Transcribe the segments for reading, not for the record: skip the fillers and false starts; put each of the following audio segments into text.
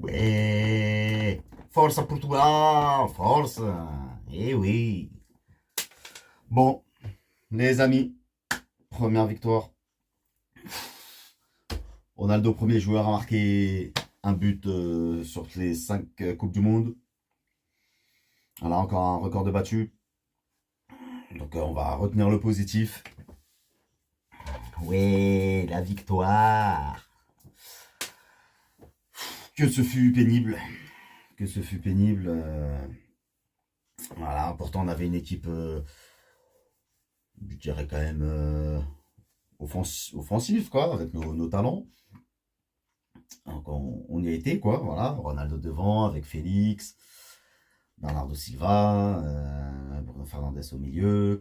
Ouais, força Portugal, força. Eh oui. Bon, les amis, première victoire. Ronaldo, premier joueur à marquer un but sur les 5 Coupes du Monde. Voilà, encore un record de battu. Donc on va retenir le positif. Ouais, la victoire. Que ce fut pénible. Que ce fut pénible. Voilà, pourtant on avait une équipe, je dirais quand même offensive, quoi, avec nos talents. Donc on y a été, quoi, voilà. Ronaldo devant, avec Félix, Bernardo Silva, Bruno Fernandes au milieu.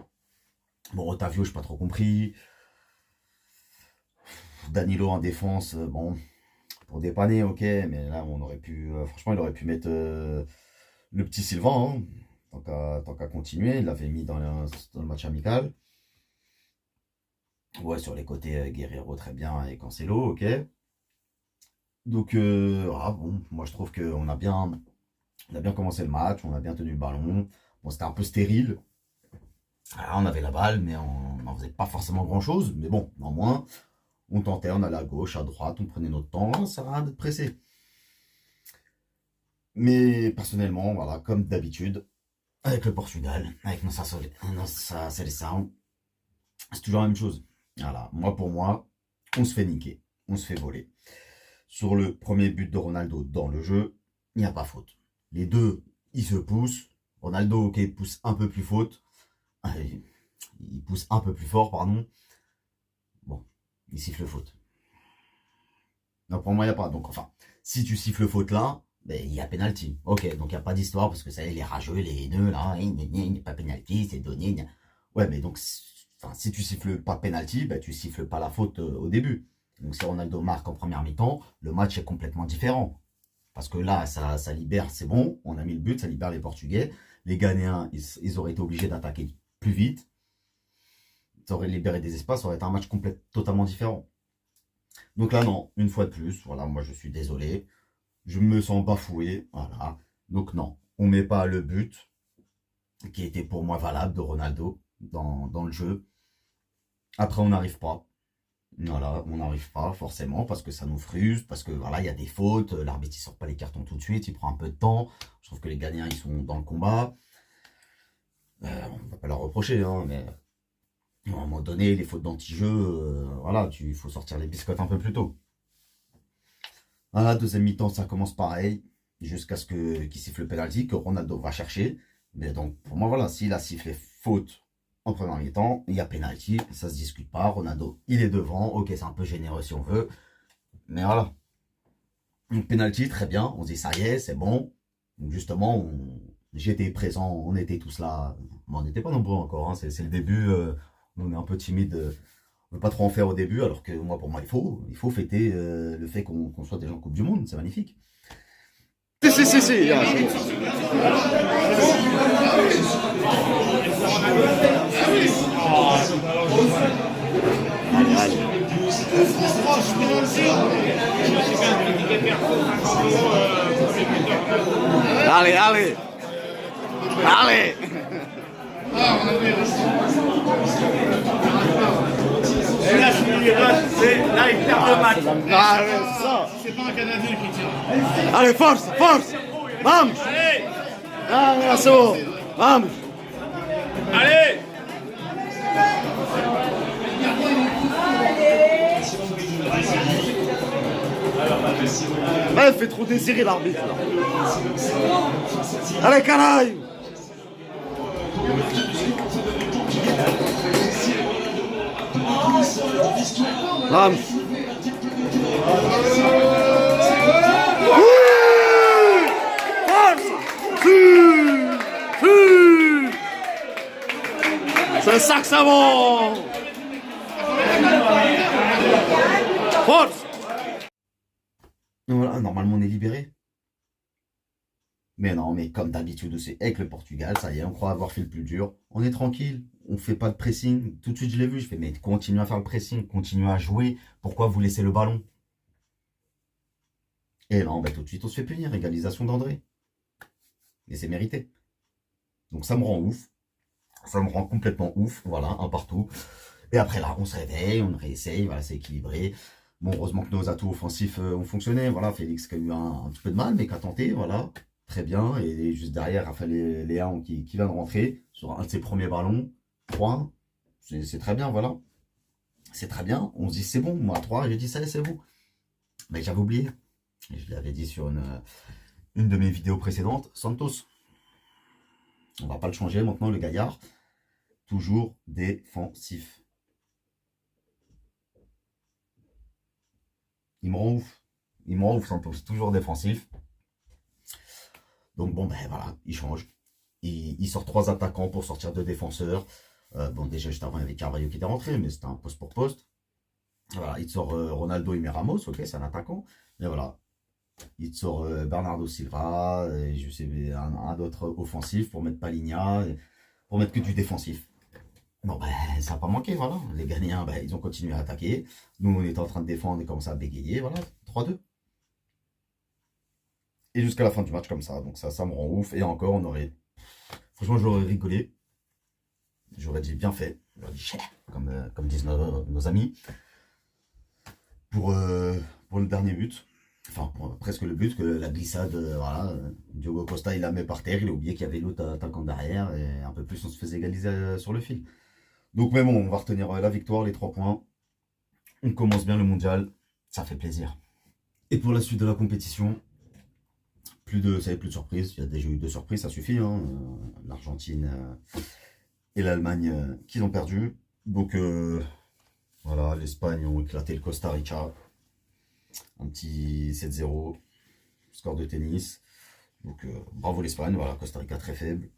Bon, Otavio, je n'ai pas trop compris. Danilo en défense, bon, pour dépanner, ok, mais là, on aurait pu, franchement, il aurait pu mettre le petit Sylvain, hein, tant qu'à continuer. Il l'avait mis dans le match amical. Ouais, sur les côtés, Guerrero, très bien, et Cancelo, ok. Donc, bon, moi, je trouve on a bien commencé le match, on a bien tenu le ballon. Bon, c'était un peu stérile. Alors, on avait la balle, mais on n'en faisait pas forcément grand-chose. Mais bon, néanmoins, on tentait, on allait à gauche, à droite, on prenait notre temps, ça sert à rien d'être pressé. Mais personnellement, voilà, comme d'habitude, avec le Portugal, avec Nossa Seleção, c'est toujours la même chose. Voilà, moi pour moi, on se fait niquer, on se fait voler. Sur le premier but de Ronaldo dans le jeu, il n'y a pas faute. Les deux, ils se poussent. Ronaldo, ok, pousse un peu plus faute. Il pousse un peu plus fort, pardon. Bon, il siffle faute. Non, pour moi, il n'y a pas. Donc, enfin, si tu siffles faute là, ben, il y a penalty. Ok, donc il n'y a pas d'histoire parce que ça, les rageux, les haineux, là, il n'y a pas penalty, c'est donné. Ouais, mais donc, enfin, si tu siffles pas penalty, ben, tu siffles pas la faute au début. Donc, si Ronaldo marque en première mi-temps, le match est complètement différent. Parce que là, ça libère, c'est bon, on a mis le but, ça libère les Portugais. Les Ghanéens, ils auraient été obligés d'attaquer plus vite. Ça aurait libéré des espaces, ça aurait été un match totalement différent. Donc là, non, une fois de plus, voilà, moi je suis désolé. Je me sens bafoué, voilà. Donc non, on ne met pas le but qui était pour moi valable de Ronaldo dans le jeu. Après, on n'arrive pas. Voilà, on n'arrive pas forcément parce que ça nous frustre, parce que voilà, il y a des fautes, l'arbitre il sort pas les cartons tout de suite, il prend un peu de temps. Je trouve que les Ghanéens ils sont dans le combat. On ne va pas leur reprocher, hein, mais à un moment donné, les fautes d'anti-jeu, voilà, il faut sortir les biscottes un peu plus tôt. Voilà, deuxième mi-temps, ça commence pareil, jusqu'à ce qu'il siffle le penalty, que Ronaldo va chercher. Mais donc, pour moi, voilà, s'il a sifflé faute en première mi-temps, il y a penalty, ça se discute pas. Ronaldo, il est devant, ok, c'est un peu généreux si on veut. Mais voilà. Donc, penalty, très bien, on se dit ça y est, c'est bon. Donc, justement, j'étais présent, on était tous là. Bon, on n'était pas nombreux encore, hein, c'est le début, on est un peu timide. On ne veut pas trop en faire au début, alors que moi, pour moi, il faut fêter le fait qu'on soit déjà en Coupe du Monde, c'est magnifique. Si. Allez. Là, il perd le match. Ça. C'est pas un Canadien qui tire. Allez, force. Vamos. Allez, C'est bon. Vamos. allez. Elle fait trop désirer l'arbitre. Allez, caralho. Vamos. C'est ça que ça va. Force. Voilà, normalement on est libéré. Mais non, mais comme d'habitude aussi, avec le Portugal, ça y est, on croit avoir fait le plus dur. On est tranquille, on fait pas de pressing. Tout de suite, je l'ai vu, je fais, mais continuez à faire le pressing, continuez à jouer. Pourquoi vous laissez le ballon? Et non, bah, tout de suite, on se fait punir. Égalisation d'André. Et c'est mérité. Donc ça me rend ouf. Ça me rend complètement ouf. Voilà, un partout. Et après là, on se réveille, on réessaye. Voilà, c'est équilibré. Bon, heureusement que nos atouts offensifs ont fonctionné. Voilà, Félix qui a eu un petit peu de mal, mais qui a tenté. Voilà, très bien. Et juste derrière, Raphaël Léao qui vient de rentrer sur un de ses premiers ballons. 3. C'est très bien, voilà. C'est très bien. On se dit c'est bon. Moi, à 3, j'ai dit ça, c'est bon. Mais j'avais oublié. Je l'avais dit sur une de mes vidéos précédentes. Santos. On va pas le changer maintenant, le gaillard. Toujours défensif. Il me rend ouf. Il me rend ouf, Santos. Toujours défensif. Donc bon, ben voilà, il change. Il sort 3 attaquants pour sortir 2 défenseurs. Bon, déjà, juste avant, il y avait Carvalho qui était rentré, mais c'était un poste pour poste. Voilà, il te sort Ronaldo et Ramos, ok, c'est un attaquant. Mais voilà, il te sort Bernardo Silva, et je sais, un autre offensif pour mettre Palinha, pour mettre que du défensif. Bon, ben, ça n'a pas manqué, voilà. Les Ghanéens, ben, ils ont continué à attaquer. Nous, on était en train de défendre et commencé à bégayer, voilà, 3-2. Et jusqu'à la fin du match, comme ça. Donc, ça me rend ouf. Et encore, on aurait. Franchement, j'aurais rigolé. J'aurais dit bien fait. J'aurais dit cher, comme disent nos amis. Pour le dernier but. Enfin, presque le but, que la glissade, voilà. Diogo Costa, il la met par terre. Il a oublié qu'il y avait l'autre attaquant derrière. Et un peu plus, on se faisait égaliser sur le fil. Donc, mais bon, on va retenir la victoire, les 3 points. On commence bien le mondial. Ça fait plaisir. Et pour la suite de la compétition, plus de surprises. Il y a déjà eu 2 surprises, ça suffit. Hein. L'Argentine et l'Allemagne qui ont perdu. Donc, voilà, l'Espagne ont éclaté le Costa Rica. Un petit 7-0, score de tennis. Donc, bravo l'Espagne. Voilà, Costa Rica très faible.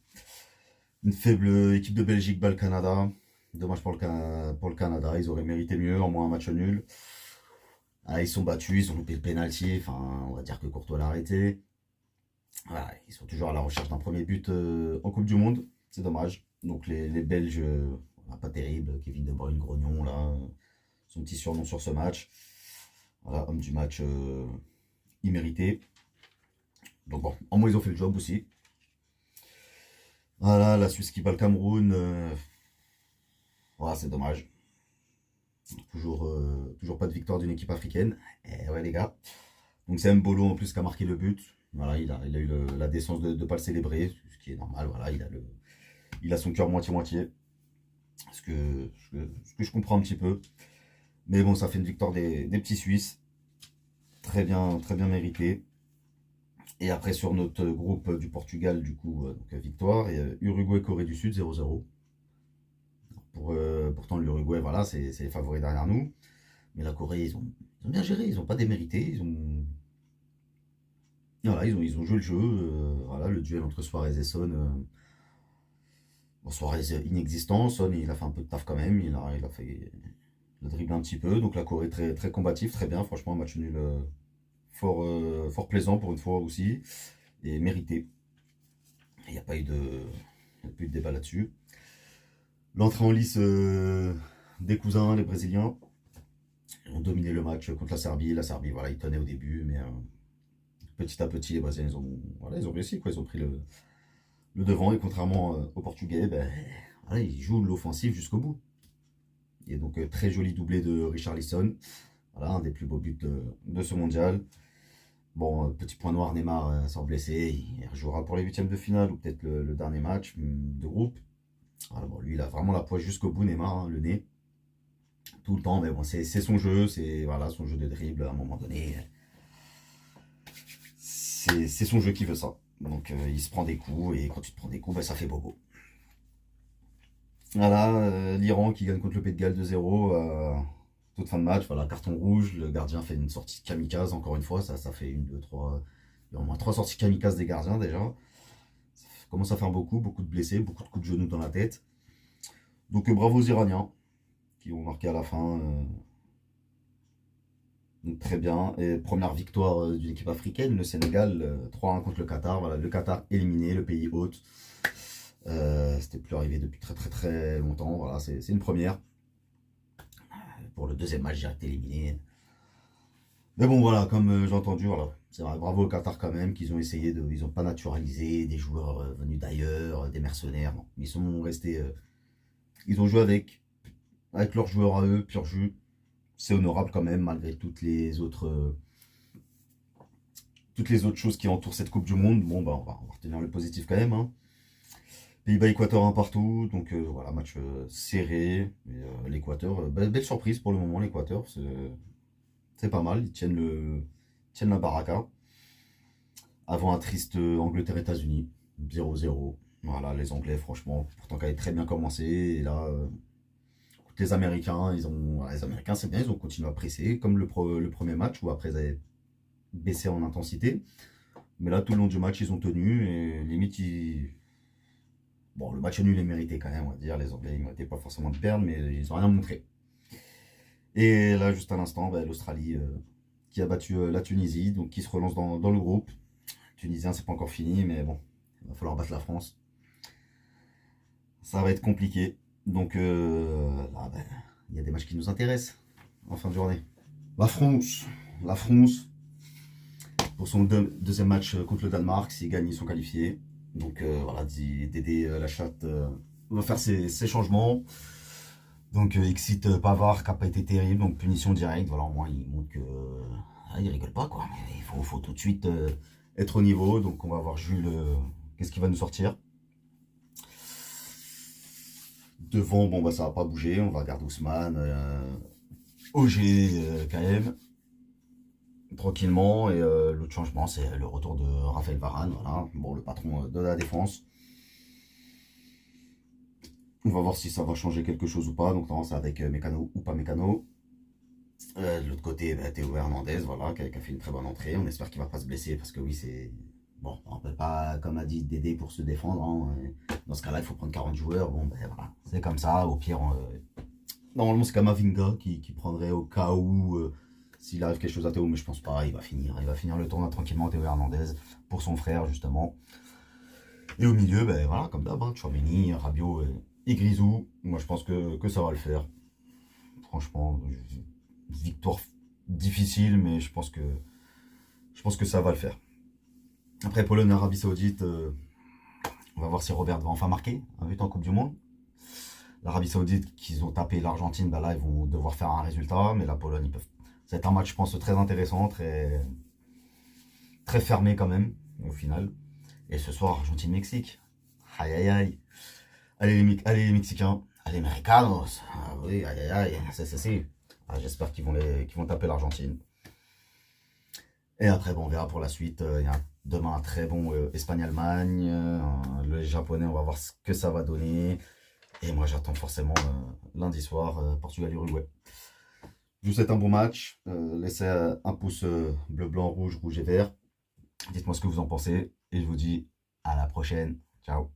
Une faible équipe de Belgique, bat le Canada. Dommage pour le Canada, ils auraient mérité mieux, au moins un match nul. Ah, ils sont battus, ils ont loupé le penalty, enfin, on va dire que Courtois l'a arrêté. Voilà, ils sont toujours à la recherche d'un premier but en Coupe du Monde, c'est dommage. Donc les Belges, pas terrible, Kevin De Bruyne, grognon, là, son petit surnom sur ce match. Voilà, homme du match immérité. Donc bon, au moins ils ont fait le job aussi. Voilà, la Suisse qui bat le Cameroun. Voilà, c'est dommage. Toujours pas de victoire d'une équipe africaine. Et ouais, les gars. Donc c'est Mbolo en plus qui a marqué le but. Voilà, il a eu la décence de ne pas le célébrer, ce qui est normal. Voilà, il a son cœur moitié-moitié. Ce que je comprends un petit peu. Mais bon, ça fait une victoire des petits Suisses. Très bien mérité. Et après, sur notre groupe du Portugal, du coup, donc, victoire. Et Uruguay-Corée du Sud, 0-0. Pourtant, l'Uruguay, voilà, c'est les favoris derrière nous. Mais la Corée, ils ont bien géré. Ils n'ont pas démérité. Voilà, ils ont joué le jeu. Voilà, le duel entre Suarez et Son. Bon, Suarez inexistant. Son, il a fait un peu de taf quand même. Il a fait le dribble un petit peu. Donc la Corée très, très combative, très bien. Franchement, match nul fort plaisant pour une fois aussi. Et mérité. Il n'y a pas eu de débat là-dessus. L'entrée en lice des cousins, les Brésiliens, ont dominé le match contre la Serbie. La Serbie, voilà, ils tenaient au début, mais petit à petit, les Brésiliens, ils ont réussi, quoi. Ils ont pris le devant, et contrairement aux Portugais, ben, voilà, ils jouent l'offensive jusqu'au bout. Et donc, très joli doublé de Richarlison. Voilà, un des plus beaux buts de ce mondial. Bon, petit point noir, Neymar sort blessé. Il rejouera pour les 8e de finale, ou peut-être le dernier match de groupe. Voilà, bon, lui, il a vraiment la poisse jusqu'au bout, Neymar, hein, le nez. Tout le temps, mais bon, c'est son jeu, c'est voilà, son jeu de dribble à un moment donné. C'est son jeu qui veut ça. Donc il se prend des coups, et quand tu te prends des coups, bah, ça fait bobo. Voilà, l'Iran qui gagne contre le Pays de Galles 2-0, toute fin de match, voilà, carton rouge, le gardien fait une sortie kamikaze, encore une fois, ça fait 1, 2, 3, il y a au moins 3 sorties kamikazes des gardiens déjà. Ça commence à faire beaucoup de blessés, beaucoup de coups de genoux dans la tête. Donc bravo aux Iraniens, qui ont marqué à la fin. Donc très bien. Et première victoire d'une équipe africaine, le Sénégal, 3-1 contre le Qatar. Voilà, le Qatar éliminé, le pays hôte. C'était plus arrivé depuis très longtemps. Voilà, c'est une première. Pour le deuxième match, j'ai été éliminé. Mais bon, voilà, comme j'ai entendu, voilà, C'est vrai, bravo au Qatar quand même, qu'ils ont essayé de. Ils n'ont pas naturalisé des joueurs venus d'ailleurs, des mercenaires. Non. Ils sont restés. Ils ont joué avec leurs joueurs à eux, pur jus. C'est honorable quand même, malgré toutes les autres choses qui entourent cette Coupe du Monde. Bon, bah, on va retenir le positif quand même. Hein. Pays-Bas, Équateur, un partout. Donc voilà, match serré. L'Équateur, belle surprise pour le moment, l'Équateur. C'est pas mal. Ils tiennent la baraka. Avant un triste Angleterre-États-Unis. 0-0. Voilà, les Anglais, franchement, pourtant qui avaient très bien commencé. Et là, les Américains, les Américains, c'est bien, ils ont continué à presser, comme le premier match, où après ils avaient baissé en intensité. Mais là, tout le long du match, ils ont tenu. Et limite, bon, le match nul est mérité quand même, on va dire. Les Anglais, ils ne méritaient pas forcément de perdre, mais ils n'ont rien montré. Et là, juste à l'instant, l'Australie qui a battu la Tunisie, donc qui se relance dans le groupe. Tunisien, c'est pas encore fini, mais bon, il va falloir battre la France. Ça va être compliqué. Donc là, il y a des matchs qui nous intéressent en fin de journée. La France, pour son deuxième match contre le Danemark, s'ils gagnent, ils sont qualifiés. Donc voilà, Dédé Lachatte va faire ses changements. Donc excite Pavard qui n'a pas été terrible, donc punition directe. Voilà, au moins il montre que il rigole pas quoi. Mais il faut tout de suite être au niveau. Donc on va voir Jules, qu'est-ce qu'il va nous sortir. Devant, bon bah ça va pas bouger. On va garder Ousmane, OG quand même. Tranquillement. Et l'autre changement, c'est le retour de Raphaël Varane. Voilà, bon, le patron de la défense. On va voir si ça va changer quelque chose ou pas. Donc, non, c'est avec Mécano ou pas Mécano. De l'autre côté, Théo Hernandez, voilà, qui a fait une très bonne entrée. On espère qu'il va pas se blesser parce que oui, c'est. Bon, on peut pas, comme a dit Dédé, pour se défendre. Hein. Dans ce cas-là, il faut prendre 40 joueurs. Bon, ben voilà, c'est comme ça. Au pire, normalement, c'est Kamavinga qui prendrait au cas où. S'il arrive quelque chose à Théo, mais je pense pas, il va finir le tournoi tranquillement, Théo Hernandez, pour son frère, justement. Et au milieu, ben voilà, comme d'hab, hein, Tchouaméni, Rabiot et Grisou. Moi, je pense que ça va le faire. Franchement, victoire difficile, mais je pense que ça va le faire. Après, Pologne, Arabie Saoudite, on va voir si Robert va enfin marquer un but en Coupe du Monde. L'Arabie Saoudite, qu'ils ont tapé l'Argentine, ben là, ils vont devoir faire un résultat, mais la Pologne, ils peuvent. C'est un match, je pense, très intéressant, très fermé quand même, au final. Et ce soir, Argentine-Mexique. Aïe, aïe, aïe. Allez, les Mexicains. Allez, Mexicanos. Ah oui, aïe, aïe, aïe. C'est. Ah, j'espère qu'ils vont taper l'Argentine. Et après, bon, on verra pour la suite. Il y a demain un très bon Espagne-Allemagne. Le Japonais, on va voir ce que ça va donner. Et moi, j'attends forcément lundi soir, Portugal-Uruguay. Je vous souhaite un bon match. Laissez un pouce bleu, blanc, rouge et vert. Dites-moi ce que vous en pensez. Et je vous dis à la prochaine. Ciao.